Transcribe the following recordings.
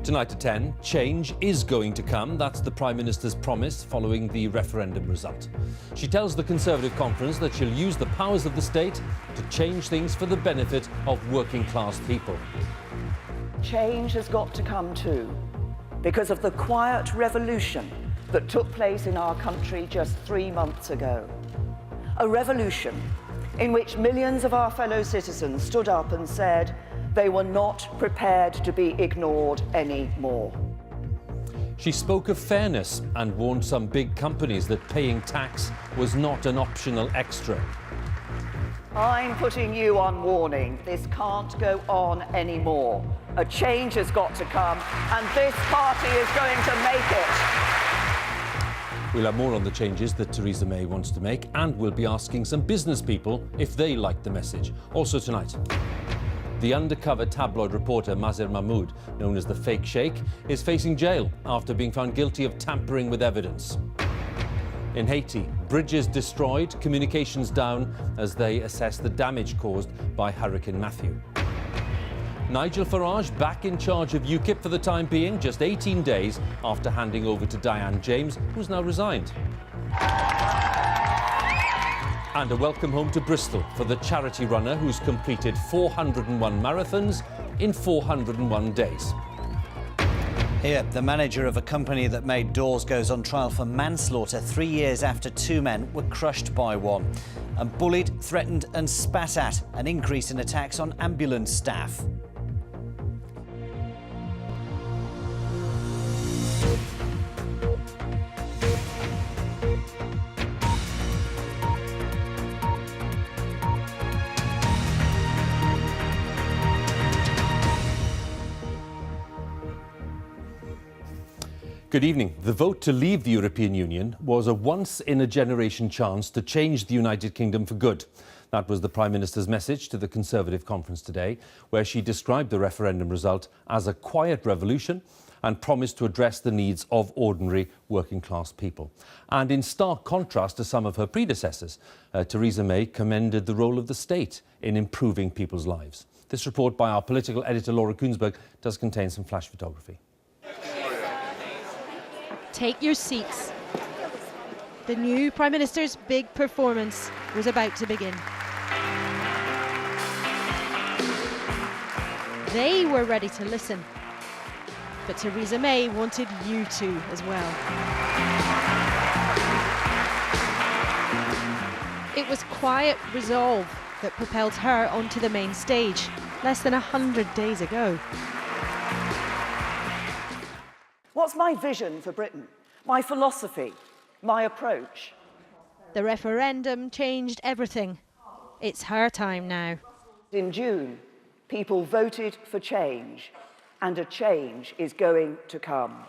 Tonight at 10, change is going to come. That's the Prime Minister's promise following the referendum result. She tells the Conservative conference that she'll use the powers of the state to change things for the benefit of working class people. Change has got to come too, because of the quiet revolution that took place in our country just 3 months ago. A revolution in which millions of our fellow citizens stood up and said they were not prepared to be ignored anymore. She spoke of fairness and warned some big companies that paying tax was not an optional extra. I'm putting you on warning. This can't go on anymore. A change has got to come, and this party is going to make it. We'll have more on the changes that Theresa May wants to make, and we'll be asking some business people if they like the message. Also tonight, the undercover tabloid reporter Mazir Mahmood, known as the Fake Sheikh, is facing jail after being found guilty of tampering with evidence. In Haiti, bridges destroyed, communications down as they assess the damage caused by Hurricane Matthew. Nigel Farage back in charge of UKIP for the time being, just 18 days after handing over to Diane James, who's now resigned. And a welcome home to Bristol for the charity runner who's completed 401 marathons in 401 days. Here, the manager of a company that made doors goes on trial for manslaughter 3 years after 2 men were crushed by one. And bullied, threatened and spat at, an increase in attacks on ambulance staff. Good evening. The vote to leave the European Union was a once-in-a-generation chance to change the United Kingdom for good. That was the Prime Minister's message to the Conservative conference today, where she described the referendum result as a quiet revolution and promised to address the needs of ordinary working-class people. And in stark contrast to some of her predecessors, Theresa May commended the role of the state in improving people's lives. This report by our political editor Laura Kuenssberg does contain some flash photography. Take your seats. The new Prime Minister's big performance was about to begin. They were ready to listen, but Theresa May wanted you to as well. It was quiet resolve that propelled her onto the main stage less than 100 days ago. What's my vision for Britain? My philosophy? My approach? The referendum changed everything. It's her time now. In June, people voted for change, and a change is going to come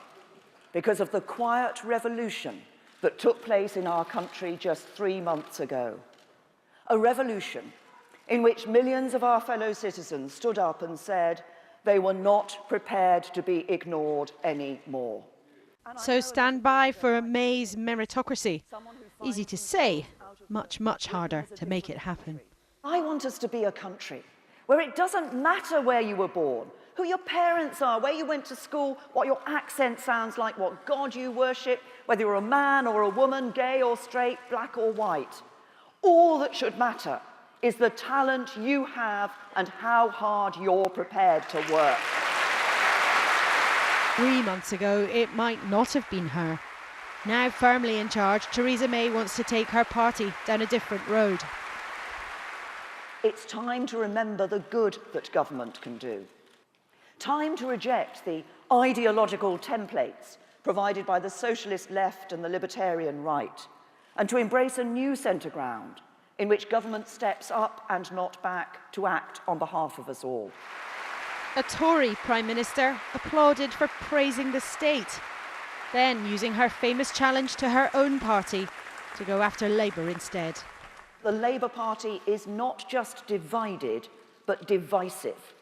because of the quiet revolution that took place in our country just 3 months ago. A revolution in which millions of our fellow citizens stood up and said they were not prepared to be ignored anymore. So stand by for May's meritocracy. Easy to say, much, much harder to make it happen. I want us to be a country where it doesn't matter where you were born, who your parents are, where you went to school, what your accent sounds like, what God you worship, whether you're a man or a woman, gay or straight, black or white. All that should matter is the talent you have and how hard you're prepared to work. 3 months ago, it might not have been her. Now firmly in charge, Theresa May wants to take her party down a different road. It's time to remember the good that government can do. Time to reject the ideological templates provided by the socialist left and the libertarian right, and to embrace a new centre ground in which government steps up and not back to act on behalf of us all. A Tory Prime Minister applauded for praising the state, then using her famous challenge to her own party to go after Labour instead. The Labour Party is not just divided, but divisive,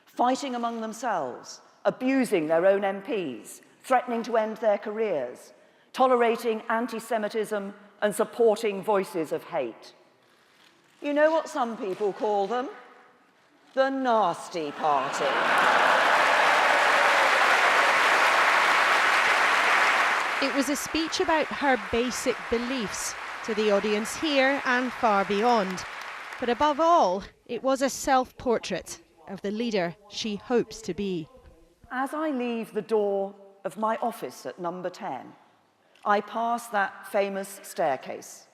fighting among themselves, abusing their own MPs, threatening to end their careers, tolerating anti-Semitism and supporting voices of hate. You know what some people call them? The Nasty Party. It was a speech about her basic beliefs to the audience here and far beyond. But above all, it was a self-portrait of the leader she hopes to be. As I leave the door of my office at number 10, I pass that famous staircase.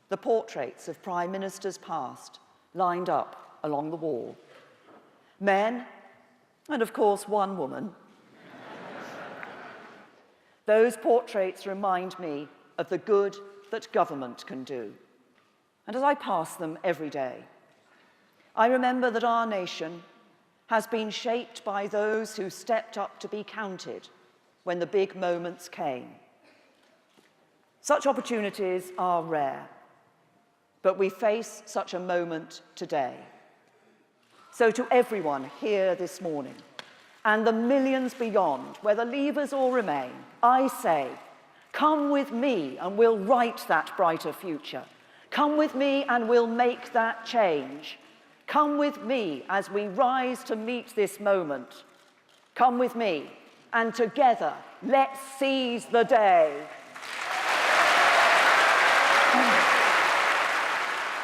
The portraits of prime ministers past lined up along the wall. Men, and of course one woman. Those portraits remind me of the good that government can do. And as I pass them every day, I remember that our nation has been shaped by those who stepped up to be counted when the big moments came. Such opportunities are rare, but we face such a moment today. So to everyone here this morning, and the millions beyond, whether leavers or remain, I say, come with me and we'll write that brighter future. Come with me and we'll make that change. Come with me as we rise to meet this moment. Come with me and together let's seize the day.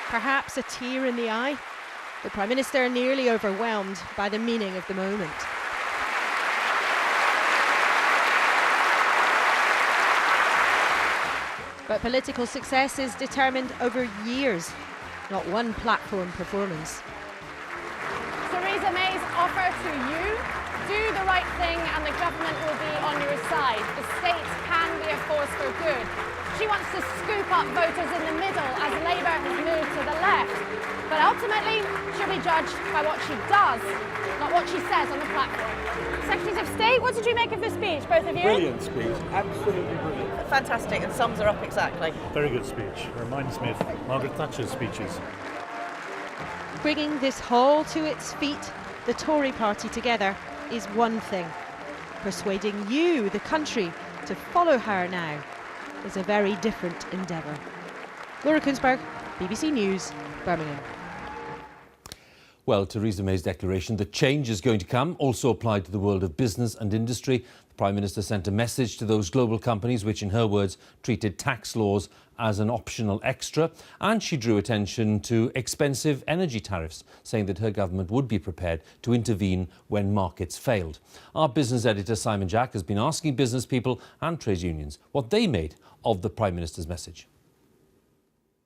Perhaps a tear in the eye, the Prime Minister nearly overwhelmed by the meaning of the moment. But political success is determined over years, not one platform performance. Theresa May's offer to you, do the right thing and the government will be on your side. The state can be a force for good. She wants to scoop up voters in the middle as Labour has moved to the left. But ultimately, she'll be judged by what she does, not what she says on the platform. Secretaries of State, what did you make of this speech, both of you? Brilliant speech, absolutely brilliant. Fantastic, and sums her up exactly. Very good speech. Reminds me of Margaret Thatcher's speeches. Bringing this hall to its feet, the Tory party together, is one thing. Persuading you, the country, to follow her now is a very different endeavour. Laura Kunsberg, BBC News, Birmingham. Well, Theresa May's declaration that change is going to come also applied to the world of business and industry. The Prime Minister sent a message to those global companies which, in her words, treated tax laws as an optional extra. And she drew attention to expensive energy tariffs, saying that her government would be prepared to intervene when markets failed. Our business editor, Simon Jack, has been asking business people and trade unions what they made of the Prime Minister's message.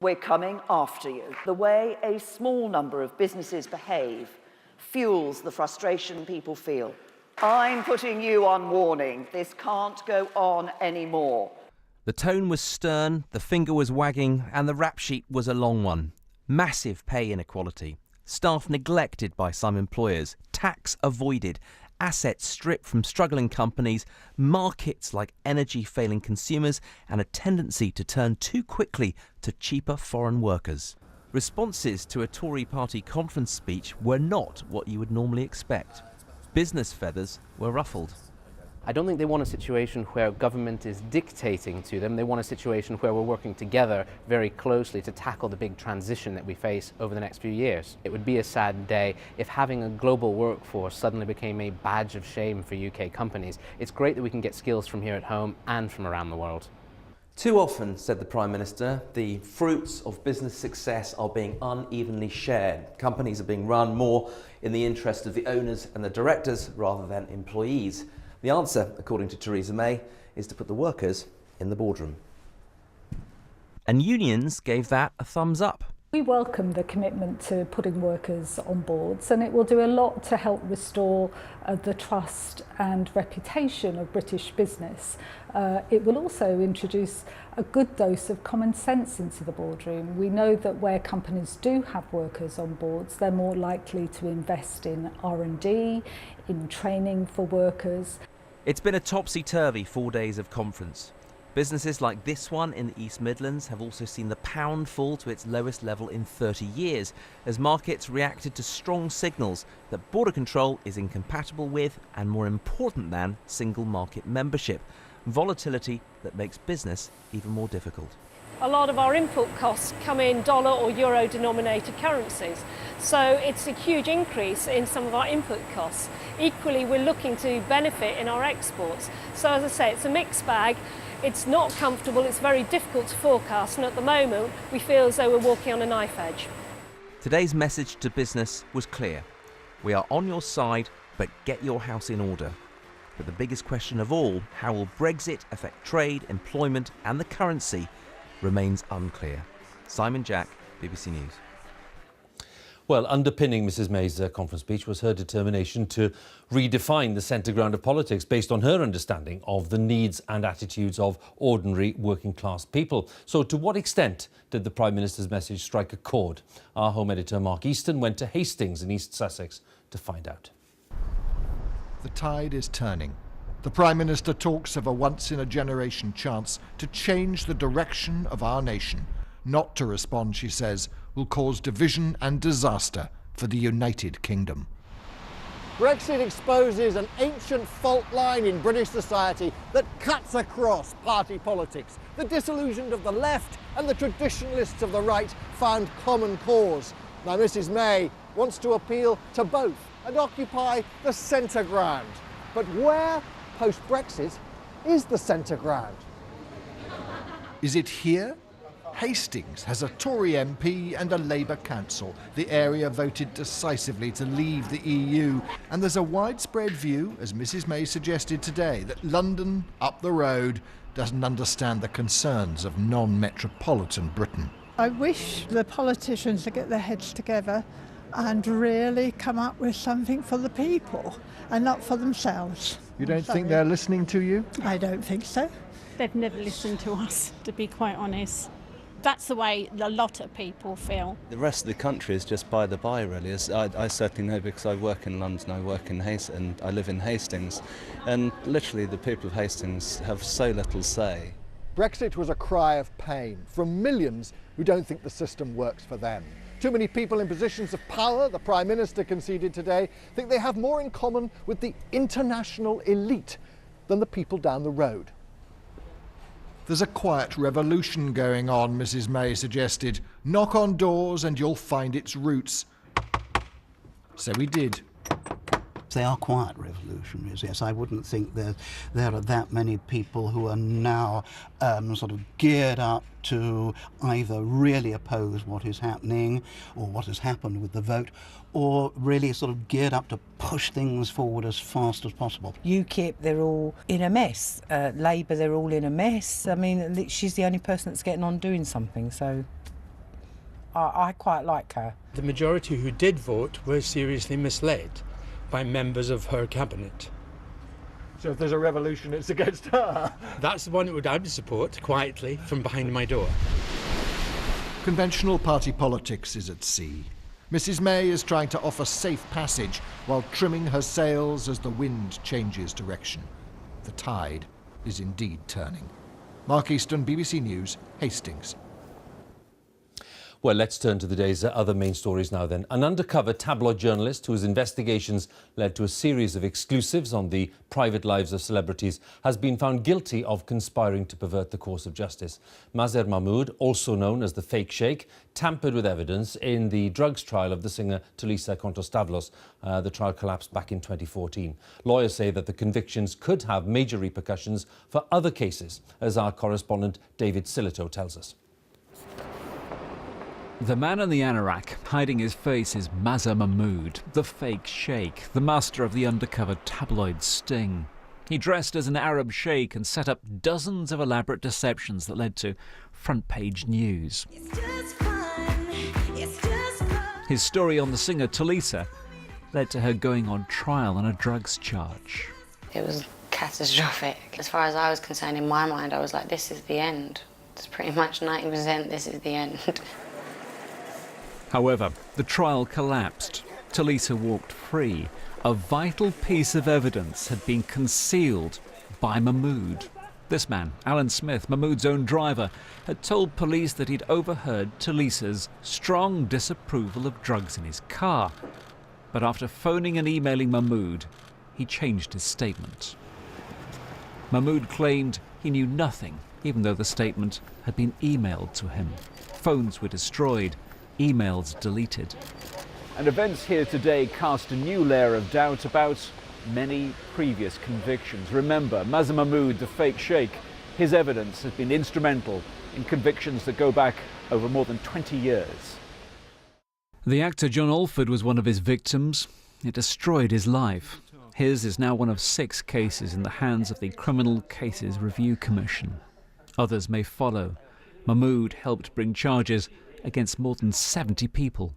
We're coming after you. The way a small number of businesses behave fuels the frustration people feel. I'm putting you on warning. This can't go on anymore. The tone was stern, the finger was wagging, and the rap sheet was a long one. Massive pay inequality, staff neglected by some employers, tax avoided, assets stripped from struggling companies, markets like energy failing consumers, and a tendency to turn too quickly to cheaper foreign workers. Responses to a Tory party conference speech were not what you would normally expect. Business feathers were ruffled. I don't think they want a situation where government is dictating to them. They want a situation where we're working together very closely to tackle the big transition that we face over the next few years. It would be a sad day if having a global workforce suddenly became a badge of shame for UK companies. It's great that we can get skills from here at home and from around the world. Too often, said the Prime Minister, the fruits of business success are being unevenly shared. Companies are being run more in the interest of the owners and the directors rather than employees. The answer, according to Theresa May, is to put the workers in the boardroom. And unions gave that a thumbs up. We welcome the commitment to putting workers on boards, and it will do a lot to help restore the trust and reputation of British business. It will also introduce a good dose of common sense into the boardroom. We know that where companies do have workers on boards, they're more likely to invest in R&D, in training for workers. It's been a topsy-turvy 4 days of conference. Businesses like this one in the East Midlands have also seen the pound fall to its lowest level in 30 years as markets reacted to strong signals that border control is incompatible with and more important than single market membership, volatility that makes business even more difficult. a lot of our input costs come in dollar or euro denominated currencies. So it's a huge increase in some of our input costs. Equally, we're looking to benefit in our exports. So as I say, it's a mixed bag. It's not comfortable, it's very difficult to forecast, and at the moment we feel as though we're walking on a knife edge. Today's message to business was clear. We are on your side, but get your house in order. But the biggest question of all, how will Brexit affect trade, employment and the currency, remains unclear. Simon Jack, BBC News. Well, underpinning Mrs May's conference speech was her determination to redefine the centre ground of politics based on her understanding of the needs and attitudes of ordinary working class people. So to what extent did the Prime Minister's message strike a chord? Our home editor Mark Easton went to Hastings in East Sussex to find out. The tide is turning. The Prime Minister talks of a once-in-a-generation chance to change the direction of our nation. Not to respond, she says, will cause division and disaster for the United Kingdom. Brexit exposes an ancient fault line in British society that cuts across party politics. The disillusioned of the left and the traditionalists of the right found common cause. Now Mrs May wants to appeal to both and occupy the centre ground. But where, post-Brexit, is the centre ground? Is it here? Hastings has a Tory MP and a Labour council. The area voted decisively to leave the EU, and there's a widespread view, as Mrs May suggested today, that London, up the road, doesn't understand the concerns of non-metropolitan Britain. I wish the politicians to get their heads together and really come up with something for the people and not for themselves. You don't think they're listening to you? I don't think so. They've never listened to us, to be quite honest. That's the way a lot of people feel. The rest of the country is just by the by, really. I certainly know, because I work in London, I work in Hastings, and I live in Hastings, and literally the people of Hastings have so little say. Brexit was a cry of pain from millions who don't think the system works for them. Too many people in positions of power, the Prime Minister conceded today, think they have more in common with the international elite than the people down the road. There's a quiet revolution going on, Mrs May suggested. Knock on doors and you'll find its roots. So we did. They are quiet revolutionaries, yes. I wouldn't think there are that many people who are now sort of geared up to either really oppose what is happening or what has happened with the vote, or really sort of geared up to push things forward as fast as possible. UKIP, they're all in a mess. Labour, they're all in a mess. I mean, she's the only person that's getting on doing something, so I quite like her. The majority who did vote were seriously misled by members of her cabinet. So if there's a revolution, it's against her? That's the one that I would support, quietly, from behind my door. Conventional party politics is at sea. Mrs May is trying to offer safe passage while trimming her sails as the wind changes direction. The tide is indeed turning. Mark Easton, BBC News, Hastings. Well, let's turn to the day's other main stories now then. An undercover tabloid journalist whose investigations led to a series of exclusives on the private lives of celebrities has been found guilty of conspiring to pervert the course of justice. Maser Mahmood, also known as the Fake Sheikh, tampered with evidence in the drugs trial of the singer Tulisa Kontostavlos. The trial collapsed back in 2014. Lawyers say that the convictions could have major repercussions for other cases, as our correspondent David Silito tells us. The man in the anorak, hiding his face, is Maser Mahmood, the fake sheikh, the master of the undercover tabloid sting. He dressed as an Arab sheikh and set up dozens of elaborate deceptions that led to front-page news. His story on the singer Tulisa led to her going on trial on a drugs charge. It was catastrophic. As far as I was concerned, in my mind, I was like, this is the end. It's pretty much 90%, this is the end. However, the trial collapsed. Tulisa walked free. A vital piece of evidence had been concealed by Mahmood. This man, Alan Smith, Mahmood's own driver, had told police that he'd overheard Tulisa's strong disapproval of drugs in his car. But after phoning and emailing Mahmood, he changed his statement. Mahmood claimed he knew nothing even though the statement had been emailed to him. Phones were destroyed, emails deleted. And events here today cast a new layer of doubt about many previous convictions. Remember, Mazen Mahmoud, the fake sheikh, his evidence has been instrumental in convictions that go back over more than 20 years. The actor John Alford was one of his victims. It destroyed his life. His is now one of 6 cases in the hands of the Criminal Cases Review Commission. Others may follow. Mahmoud helped bring charges against more than 70 people.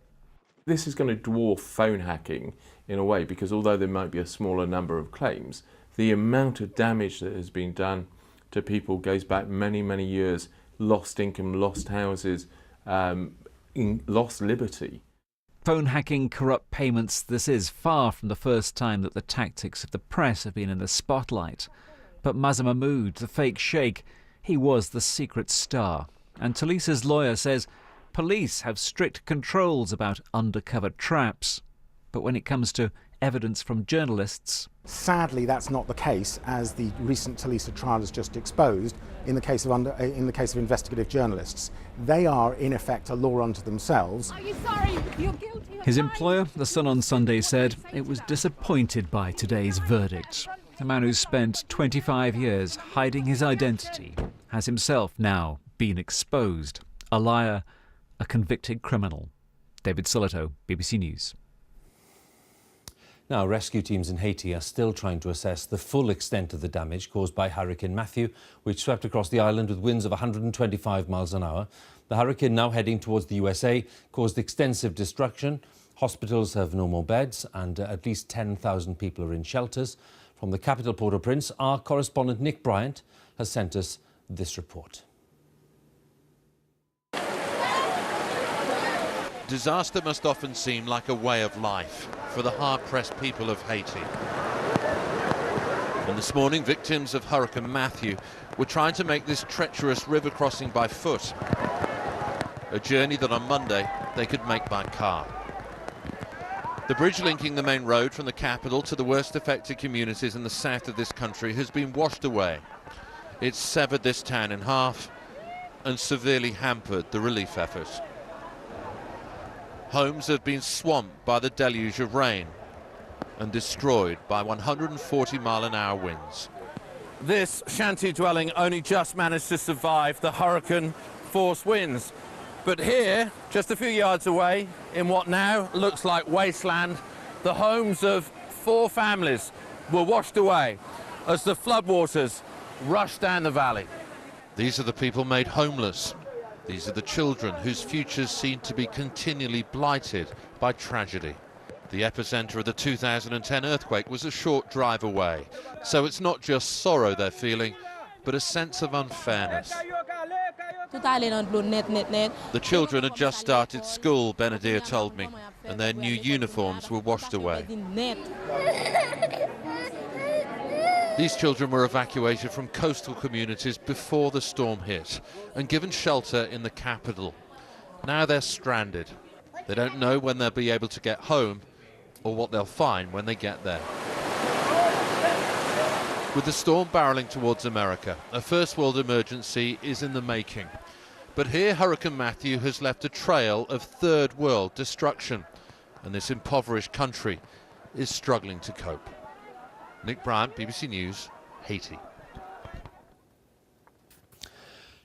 This is going to dwarf phone hacking in a way, because although there might be a smaller number of claims, the amount of damage that has been done to people goes back many, many years. Lost income, lost houses, lost liberty. Phone hacking, corrupt payments, this is far from the first time that the tactics of the press have been in the spotlight. But Mazen Mahmoud, the fake sheikh, he was the secret star. And Talisa's lawyer says police have strict controls about undercover traps. But when it comes to evidence from journalists... Sadly, that's not the case, as the recent Talisa trial has just exposed in the case of investigative journalists. They are, in effect, a law unto themselves. Are you sorry? You're guilty. His employer, The Sun on Sunday, said it was disappointed by today's verdict. The man who spent 25 years hiding his identity has himself now been exposed. A liar, a convicted criminal. David Sillito, BBC News. Now, rescue teams in Haiti are still trying to assess the full extent of the damage caused by Hurricane Matthew, which swept across the island with winds of 125 miles an hour. The hurricane, now heading towards the USA, caused extensive destruction. Hospitals have no more beds, and at least 10,000 people are in shelters. From the capital, Port-au-Prince, our correspondent Nick Bryant has sent us this report. Disaster must often seem like a way of life for the hard-pressed people of Haiti. And this morning, victims of Hurricane Matthew were trying to make this treacherous river crossing by foot, a journey that on Monday they could make by car. The bridge linking the main road from the capital to the worst affected communities in the south of this country has been washed away. It's severed this town in half and severely hampered the relief effort. Homes have been swamped by the deluge of rain and destroyed by 140-mile-an-hour winds. This shanty dwelling only just managed to survive the hurricane force winds. But here, just a few yards away, in what now looks like wasteland, the homes of 4 families were washed away as the floodwaters rushed down the valley. These are the people made homeless. These are the children whose futures seem to be continually blighted by tragedy. The epicenter of the 2010 earthquake was a short drive away, so it's not just sorrow they're feeling, but a sense of unfairness. The children had just started school, Benadir told me, and their new uniforms were washed away. These children were evacuated from coastal communities before the storm hit and given shelter in the capital. Now they're stranded. They don't know when they'll be able to get home or what they'll find when they get there. With the storm barreling towards America, a first world emergency is in the making. But here Hurricane Matthew has left a trail of third world destruction, and this impoverished country is struggling to cope. Nick Bryant, BBC News, Haiti.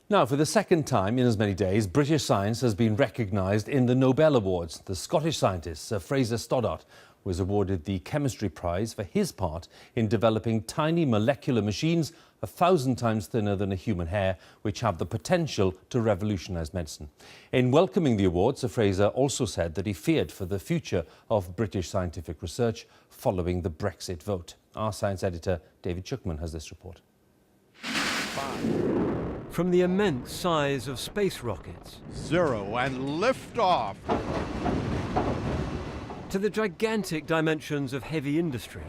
Now, for the second time in as many days, British science has been recognised in the Nobel Awards. The Scottish scientist Sir Fraser Stoddart was awarded the Chemistry Prize for his part in developing tiny molecular machines 1,000 times thinner than a human hair, which have the potential to revolutionise medicine. In welcoming the award, Sir Fraser also said that he feared for the future of British scientific research following the Brexit vote. Our science editor, David Chuckman, has this report. From the immense size of space rockets, 0 and lift off, to the gigantic dimensions of heavy industry,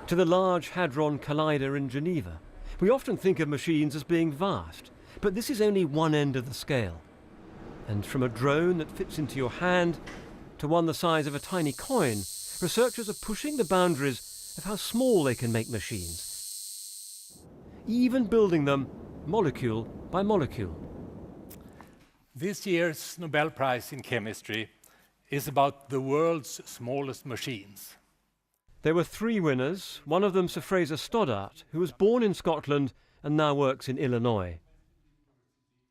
to the Large Hadron Collider in Geneva. We often think of machines as being vast, but this is only one end of the scale. And from a drone that fits into your hand to one the size of a tiny coin, researchers are pushing the boundaries of how small they can make machines. Even building them molecule by molecule. This year's Nobel Prize in Chemistry is about the world's smallest machines. There were 3 winners, one of them Sir Fraser Stoddart, who was born in Scotland and now works in Illinois.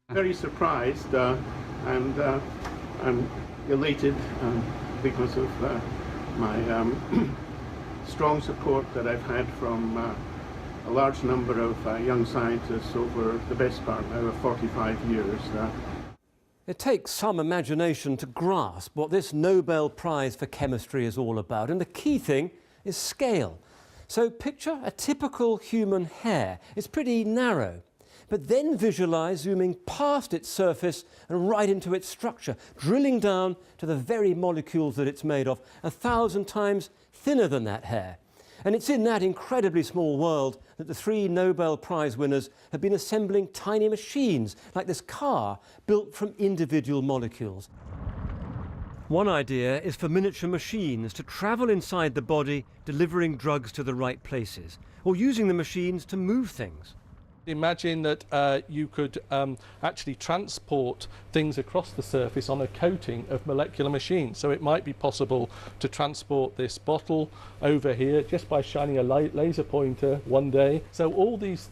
Very surprised and I'm elated because of my strong support that I've had from a large number of young scientists over the best part now of 45 years. It takes some imagination to grasp what this Nobel Prize for Chemistry is all about, and the key thing is scale. So picture a typical human hair. It's pretty narrow, but then visualize zooming past its surface and right into its structure, drilling down to the very molecules that it's made of, 1,000 times thinner than that hair. And it's in that incredibly small world that the 3 Nobel Prize winners have been assembling tiny machines, like this car, built from individual molecules. One idea is for miniature machines to travel inside the body, delivering drugs to the right places, or using the machines to move things. Imagine that you could actually transport things across the surface on a coating of molecular machines. So it might be possible to transport this bottle over here just by shining a laser pointer one day. So all these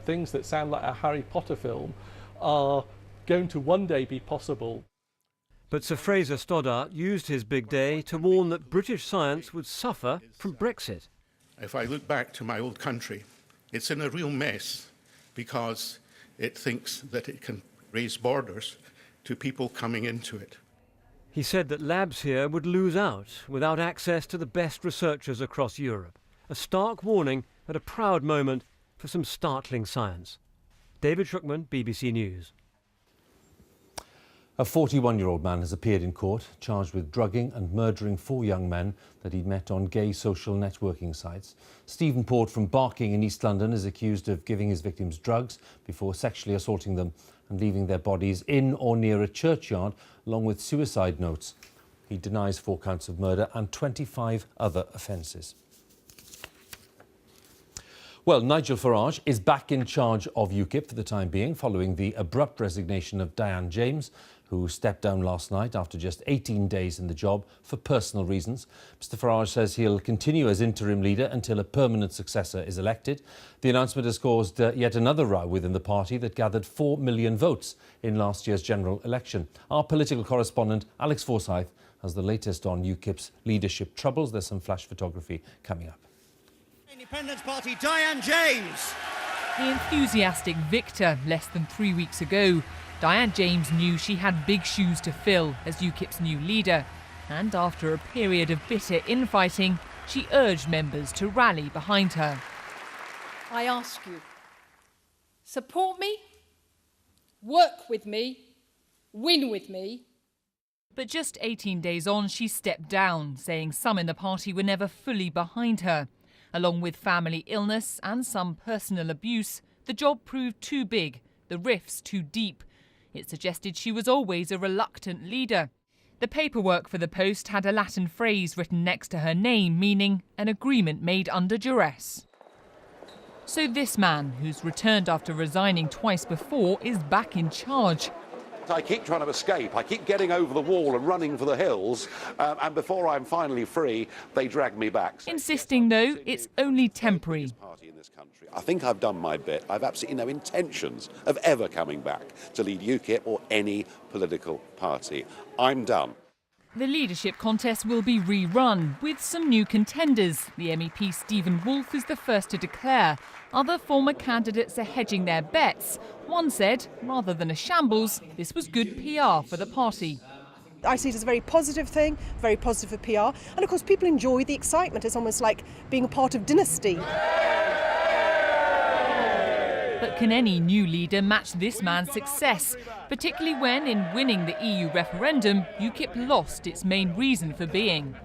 things that sound like a Harry Potter film are going to one day be possible. But Sir Fraser Stoddart used his big day to warn that British science would suffer from Brexit. If I look back to my old country, it's in a real mess because it thinks that it can raise borders to people coming into it. He said that labs here would lose out without access to the best researchers across Europe. A stark warning at a proud moment for some startling science. David Shukman, BBC News. A 41-year-old man has appeared in court, charged with drugging and murdering 4 young men that he'd met on gay social networking sites. Stephen Port from Barking in East London is accused of giving his victims drugs before sexually assaulting them and leaving their bodies in or near a churchyard, along with suicide notes. He denies 4 counts of murder and 25 other offences. Well, Nigel Farage is back in charge of UKIP for the time being, following the abrupt resignation of Diane James, who stepped down last night after just 18 days in the job for personal reasons. Mr Farage says he'll continue as interim leader until a permanent successor is elected. The announcement has caused yet another row within the party that gathered 4 million votes in last year's general election. Our political correspondent, Alex Forsyth, has the latest on UKIP's leadership troubles. There's some flash photography coming up. Independence Party, Diane James. The enthusiastic victor less than 3 weeks ago. Diane James knew she had big shoes to fill as UKIP's new leader. And after a period of bitter infighting, she urged members to rally behind her. I ask you, support me, work with me, win with me. But just 18 days on, she stepped down, saying some in the party were never fully behind her. Along with family illness and some personal abuse, the job proved too big, the rifts too deep. It suggested she was always a reluctant leader. The paperwork for the post had a Latin phrase written next to her name, meaning an agreement made under duress. So this man, who's returned after resigning twice before, is back in charge. I keep trying to escape. I keep getting over the wall and running for the hills, and before I'm finally free, they drag me back. Insisting, though, it's only temporary. I think I've done my bit. I've absolutely no intentions of ever coming back to lead UKIP or any political party. I'm done. The leadership contest will be rerun with some new contenders. The MEP Stephen Wolfe is the first to declare. Other former candidates are hedging their bets. One said, rather than a shambles, this was good PR for the party. I see it as a very positive thing, very positive for PR. And of course, people enjoy the excitement. It's almost like being a part of Dynasty. But can any new leader match this man's success? Particularly when, in winning the EU referendum, UKIP lost its main reason for being.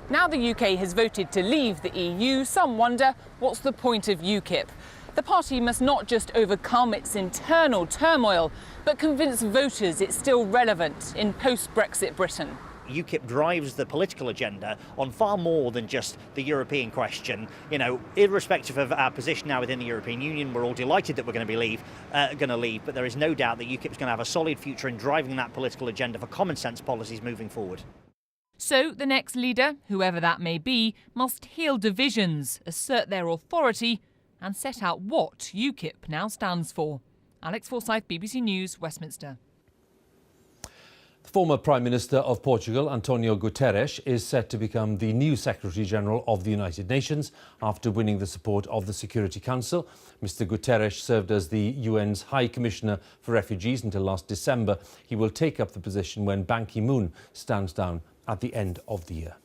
Now the UK has voted to leave the EU, some wonder what's the point of UKIP? The party must not just overcome its internal turmoil, but convince voters it's still relevant in post-Brexit Britain. UKIP drives the political agenda on far more than just the European question. You know, irrespective of our position now within the European Union, we're all delighted that we're going to leave, but there is no doubt that UKIP is going to have a solid future in driving that political agenda for common sense policies moving forward. So the next leader, whoever that may be, must heal divisions, assert their authority and set out what UKIP now stands for. Alex Forsyth, BBC News, Westminster. The former Prime Minister of Portugal, Antonio Guterres, is set to become the new Secretary-General of the United Nations after winning the support of the Security Council. Mr Guterres served as the UN's High Commissioner for Refugees until last December. He will take up the position when Ban Ki-moon stands down at the end of the year.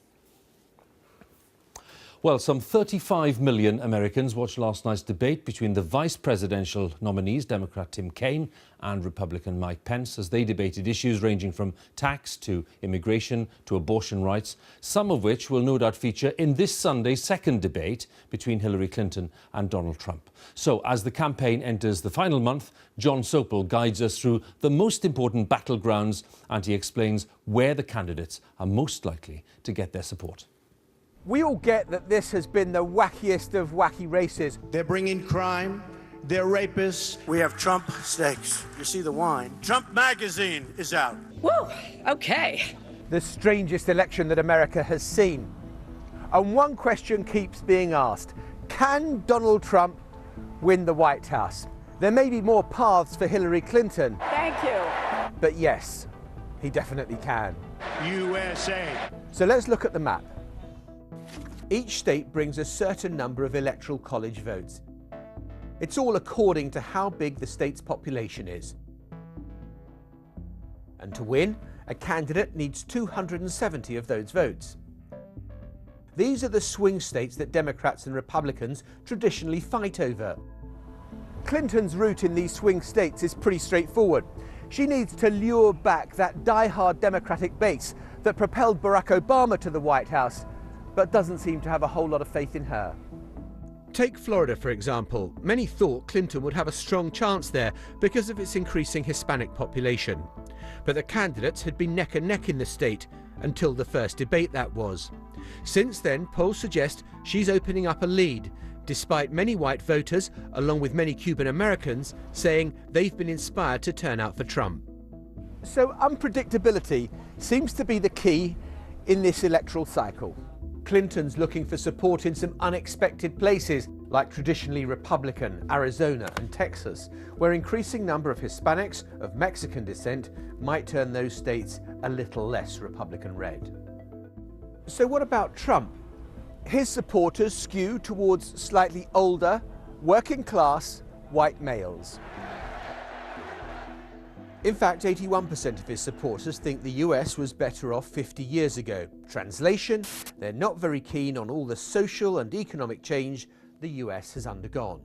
Well, some 35 million Americans watched last night's debate between the vice presidential nominees, Democrat Tim Kaine and Republican Mike Pence, as they debated issues ranging from tax to immigration to abortion rights, some of which will no doubt feature in this Sunday's second debate between Hillary Clinton and Donald Trump. So, as the campaign enters the final month, John Sopel guides us through the most important battlegrounds and he explains where the candidates are most likely to get their support. We all get that this has been the wackiest of wacky races. They're bringing crime, they're rapists. We have Trump steaks. You see the wine. Trump magazine is out. Woo, okay. The strangest election that America has seen. And one question keeps being asked. Can Donald Trump win the White House? There may be more paths for Hillary Clinton. Thank you. But yes, he definitely can. USA. So let's look at the map. Each state brings a certain number of electoral college votes. It's all according to how big the state's population is. And to win, a candidate needs 270 of those votes. These are the swing states that Democrats and Republicans traditionally fight over. Clinton's route in these swing states is pretty straightforward. She needs to lure back that die-hard Democratic base that propelled Barack Obama to the White House, but doesn't seem to have a whole lot of faith in her. Take Florida, for example. Many thought Clinton would have a strong chance there because of its increasing Hispanic population. But the candidates had been neck and neck in the state until the first debate, that was. Since then, polls suggest she's opening up a lead, despite many white voters, along with many Cuban Americans, saying they've been inspired to turn out for Trump. So unpredictability seems to be the key in this electoral cycle. Clinton's looking for support in some unexpected places, like traditionally Republican Arizona and Texas, where increasing number of Hispanics of Mexican descent might turn those states a little less Republican red. So what about Trump? His supporters skew towards slightly older, working class, white males. In fact, 81% of his supporters think the US was better off 50 years ago. Translation, they're not very keen on all the social and economic change the US has undergone.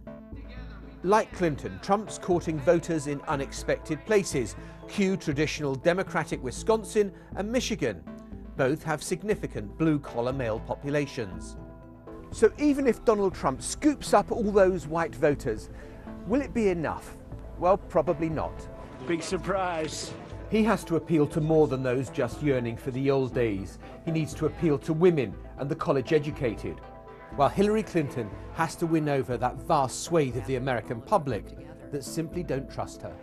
Like Clinton, Trump's courting voters in unexpected places. Cue traditional Democratic Wisconsin and Michigan. Both have significant blue-collar male populations. So even if Donald Trump scoops up all those white voters, will it be enough? Well, probably not. Big surprise. He has to appeal to more than those just yearning for the old days. He needs to appeal to women and the college educated, while Hillary Clinton has to win over that vast swathe of the American public that simply don't trust her.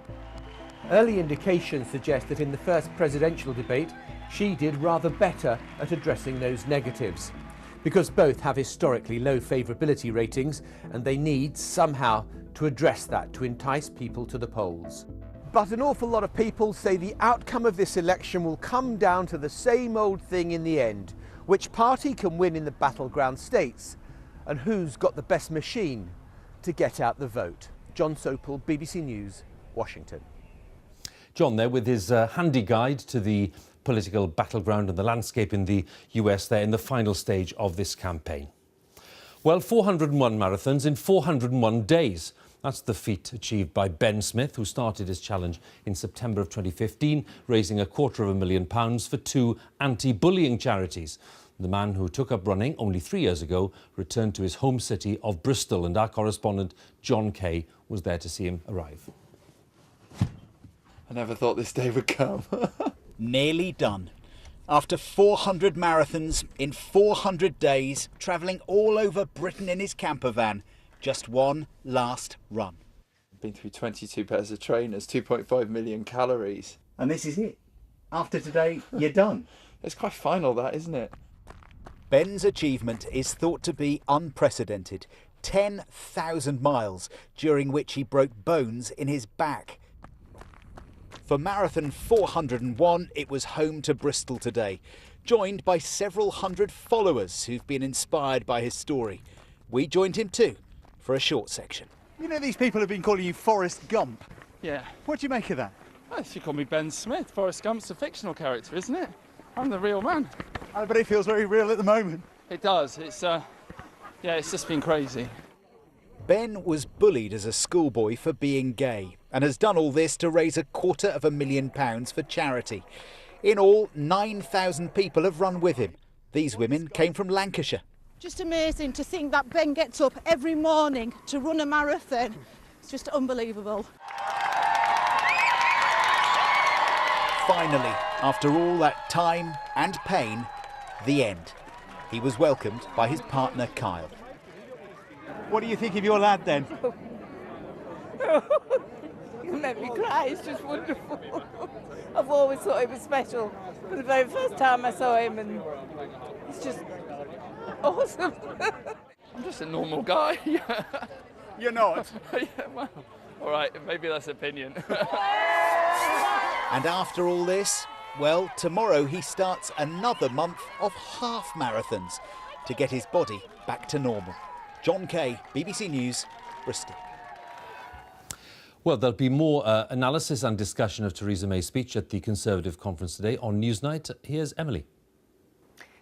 Early indications suggest that in the first presidential debate, she did rather better at addressing those negatives, because both have historically low favourability ratings and they need somehow to address that to entice people to the polls. But an awful lot of people say the outcome of this election will come down to the same old thing in the end. Which party can win in the battleground states? And who's got the best machine to get out the vote? John Sopel, BBC News, Washington. John there with his handy guide to the political battleground and the landscape in the US there in the final stage of this campaign. Well, 401 marathons in 401 days. That's the feat achieved by Ben Smith, who started his challenge in September of 2015, raising £250,000 for two anti-bullying charities. The man who took up running only 3 years ago returned to his home city of Bristol, and our correspondent John Kay was there to see him arrive. I never thought this day would come. Nearly done. After 400 marathons in 400 days, travelling all over Britain in his camper van, just one last run. Been through 22 pairs of trainers, 2.5 million calories. And this is it. After today, you're done. It's quite final, that, isn't it? Ben's achievement is thought to be unprecedented. 10,000 miles, during which he broke bones in his back. For Marathon 401, it was home to Bristol today, joined by several hundred followers who've been inspired by his story. We joined him too, for a short section. You know, these people have been calling you Forrest Gump. Yeah. What do you make of that? Well, if you call me Ben Smith, Forrest Gump's a fictional character, isn't it? I'm the real man. I bet it feels very real at the moment. It does. It's it's just been crazy. Ben was bullied as a schoolboy for being gay and has done all this to raise £250,000 for charity. In all, 9,000 people have run with him. These women came from Lancashire. Just amazing to think that Ben gets up every morning to run a marathon. It's just unbelievable. Finally, after all that time and pain, the end. He was welcomed by his partner Kyle. What do you think of your lad then? You make me cry, it's just wonderful. I've always thought he was special. From the very first time I saw him, and it's just awesome. I'm just a normal guy. You're not? Yeah, well, all right, maybe that's opinion. And after all this, well, tomorrow he starts another month of half marathons to get his body back to normal. John Kay, BBC News, Bristol. Well, there'll be more analysis and discussion of Theresa May's speech at the Conservative conference today on Newsnight. Here's Emily.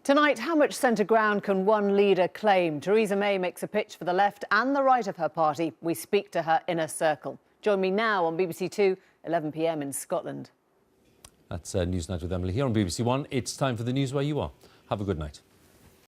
Tonight, how much centre ground can one leader claim? Theresa May makes a pitch for the left and the right of her party. We speak to her inner circle. Join me now on BBC 2, 11 p.m. in Scotland. That's Newsnight with Emily here on BBC One. It's time for the news where you are. Have a good night.